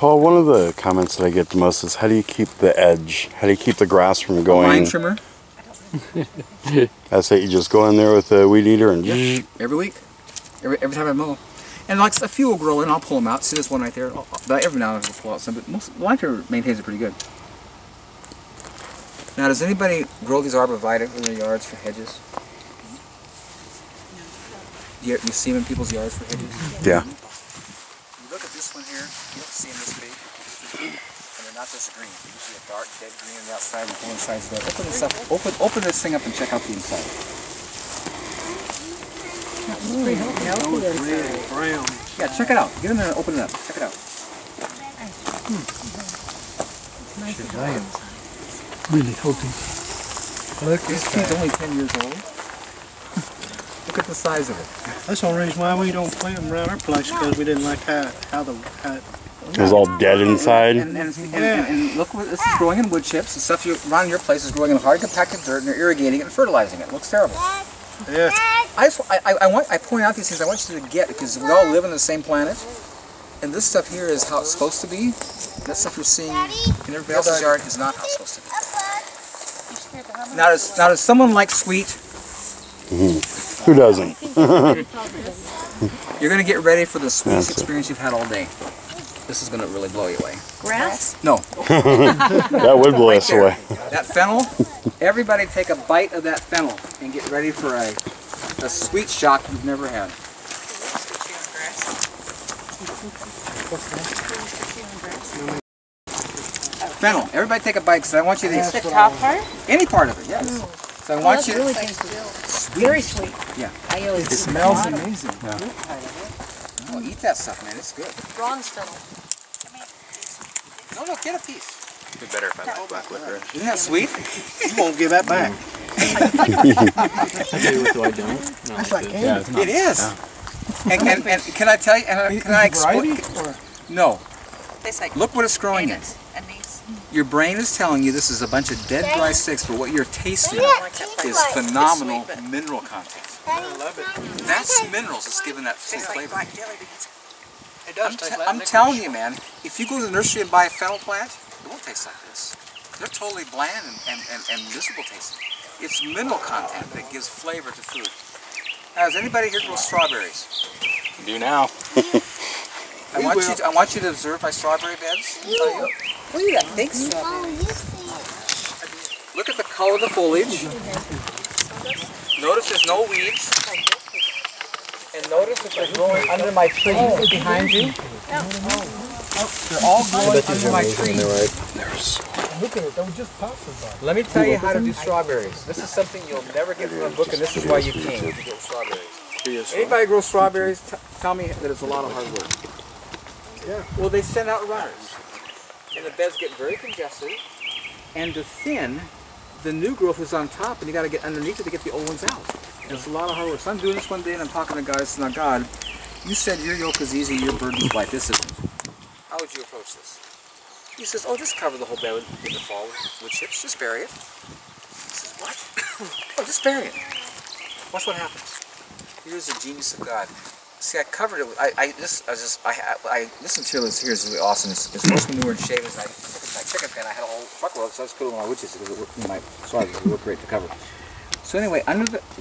Paul, one of the comments that I get the most is how do you keep the edge? How do you keep the grass from going? Line trimmer. That's it. You just go in there with a weed eater and every week, every time I mow. And like a few will grow in, I'll pull them out. See this one right there? But every now and then I'll pull out some, but most line trimmer maintains it pretty good. Now, does anybody grow these arborvitae in their yards for hedges? You see them in people's yards for hedges? Yeah. You look at this one here, you don't see them this big, and they're not this green. They're usually a dark, dead green on the outside and the inside. So open this up, open this thing up and check out the inside. Pretty healthy. Brown. Yeah, check it out. Get in there and open it up. Check it out. Really healthy. Look, This kid's only 10 years old. Look at the size of it. that's the only reason why we don't plant them around our place, because we didn't like how it it was all dead inside. And look what this is growing in wood chips. The stuff around your place is growing in hard compacted dirt, and they're irrigating it and fertilizing it. It looks terrible. yeah. I point out these things I want you to get, because we all live on the same planet, and this stuff here is how it's supposed to be. That stuff you're seeing in everybody else's yard is not how it's supposed to be. Now does someone like sweet? Who doesn't? You're going to get ready for the sweetest experience you've had all day. This is going to really blow you away. Grass? No. That would blow us away. That fennel, everybody take a bite of that fennel and get ready for a sweet shock you've never had. Fennel, everybody take a bite, because I want you to The top part? any part of it, yes. So I want you to Really tasty. Very sweet. Yeah. I always It smells amazing. Oh, eat that stuff, man. It's good. bronze fennel. No, get a piece. It'd be better if I like black licorice. Isn't that sweet? You won't give that back. That's like It is. And can I tell you? Can I explain? No. Look what it's growing in. Your brain is telling you this is a bunch of dead, dry sticks, but what you're tasting is phenomenal mineral content. I love it. That's minerals that's giving that full flavor. It does taste like I'm licorice. telling you, man, if you go to the nursery and buy a fennel plant, it won't taste like this. They're totally bland and miserable tasting. It's mineral content that gives flavor to food. Now, does anybody here grow strawberries? Do now. I want you to observe my strawberry beds. Look at that big strawberry. Look at the color of the foliage. Notice there's no weeds. And notice that they're growing under my trees behind you. They're all growing under my trees. Look at it, don't just pass it by. Let me tell you how to do strawberries. This is something you'll never get from a book, and this is why you came to get strawberries. Anybody grow strawberries, tell me that it's a lot of hard work. Yeah. Well, they send out runners, and the beds get very congested, and to thin, the new growth is on top, and you got to get underneath it to get the old ones out. And it's a lot of hard work. So I'm doing this one day, and I'm talking to God. I said, "Now, God, you said your yoke is easy, your burden is light. This isn't. How would you approach this?" He says, "Oh, just cover the whole bed in the fall with chips. Just bury it." He says, "What?" "Oh, just bury it." Watch what happens. Here's the genius of God. See, I covered it with, I listened to this here, is really awesome. It's horse manure and shavings. I took my chicken pen, I had a whole truckload, so I just put it on my witches. It would my strawberries would work great to cover. So anyway,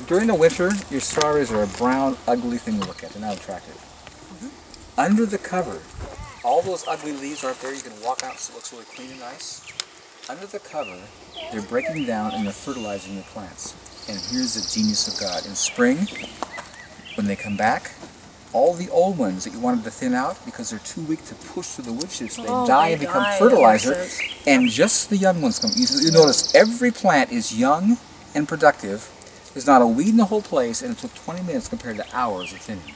during the winter, your strawberries are a brown, ugly thing to look at. They're not attractive. Under the cover, all those ugly leaves aren't there. You can walk out so it looks really clean and nice. Under the cover, they're breaking down and they're fertilizing your plants. And here's the genius of God. In spring, when they come back, all the old ones that you wanted to thin out, because they're too weak to push through the wood chips, they die and become fertilizer, and just the young ones come. You notice every plant is young and productive. There's not a weed in the whole place, and it took 20 minutes compared to hours of thinning.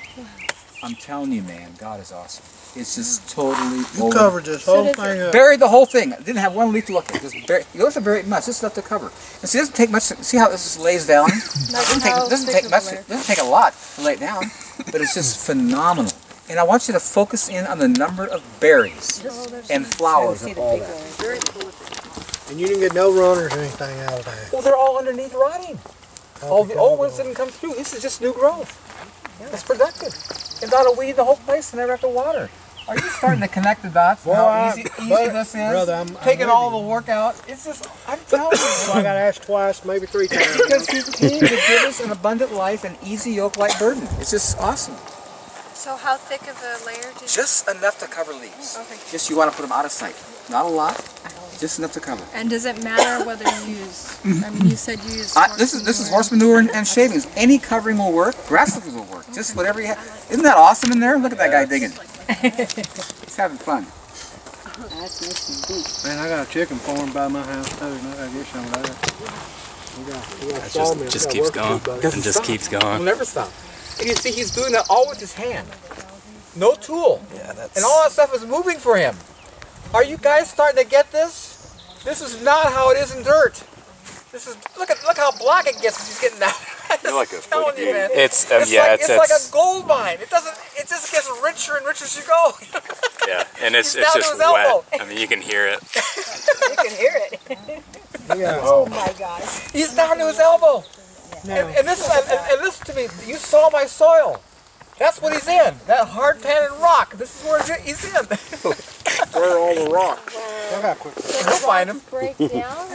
I'm telling you, man, God is awesome. It's just totally You covered this whole thing up. Buried the whole thing. Didn't have one leaf to look at. Just you don't have to bury it much. Just enough to cover. And see, it doesn't take much. See how this just lays down? It doesn't take much. It doesn't take a lot to lay it down, but it's just phenomenal. And I want you to focus in on the number of berries and flowers and all that. And you didn't get no runners or anything out of that. Well, they're all underneath rotting. All the old ones didn't come through. This is just new growth. It's productive. And not a weed in the whole place, and never have to water. Are you starting to connect the dots? Well, how easy this is? brother, I'm taking with all you. the work out. It's just, I'm telling you. So I got asked twice, maybe 3 times. Because he came to give us an abundant life and easy yoke-like burden. It's just awesome. So how thick of a layer did you... Just enough to cover leaves. Okay. Just you want to put them out of sight. Not a lot, just enough to cover. And does it matter whether you use... I mean, you said you use This is horse manure and shavings. Any covering will work. Grass clippings will work. Just whatever you have. Isn't that awesome in there? Look at that guy digging. He's having fun. That's nice and deep. Man, I got a chicken farm by my house too, and I gotta get some of that. We got It just keeps going and just keeps We'll going. never stop. And you see, he's doing that all with his hand. No tool. Yeah, that's. And all that stuff is moving for him. Are you guys starting to get this? This is not how it is in dirt. This is look how black it gets as he's getting down. You're like a telling you, man. It's like a gold mine. It just gets richer and richer as you go. yeah, and it's He's down to just his elbow. wet. I mean, you can hear it. You can hear it. Yeah. Oh my gosh. He's down to his elbow. And this to me, you saw my soil. That's what he's in. That hard pan and rock. This is where he's in. Where are all the rocks? I got quick. We'll find him. Break down?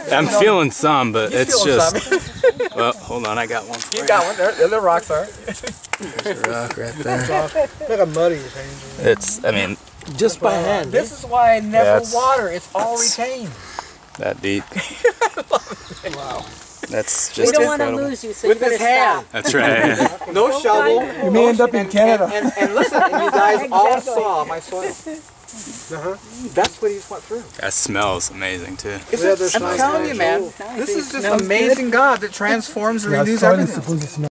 Or... I'm feeling some, but He's it's feeling just. some. Well, hold on, I got one. For You got one. There the rocks are. There's a rock right there. Look how muddy his hands are. It's. I mean, just by hand. This is why I never That's- water. It's all retained. That deep. Wow. That's We just don't want to incredible. lose you, so With you better his hand. stop. That's right. No shovel. You may end up in Canada. And listen, and you guys all Exactly. saw my soil. That's what he just went through. That smells amazing too. It's Yeah, there's I'm nice telling you, man. Nice. This is just Smells amazing God that transforms and renews everything.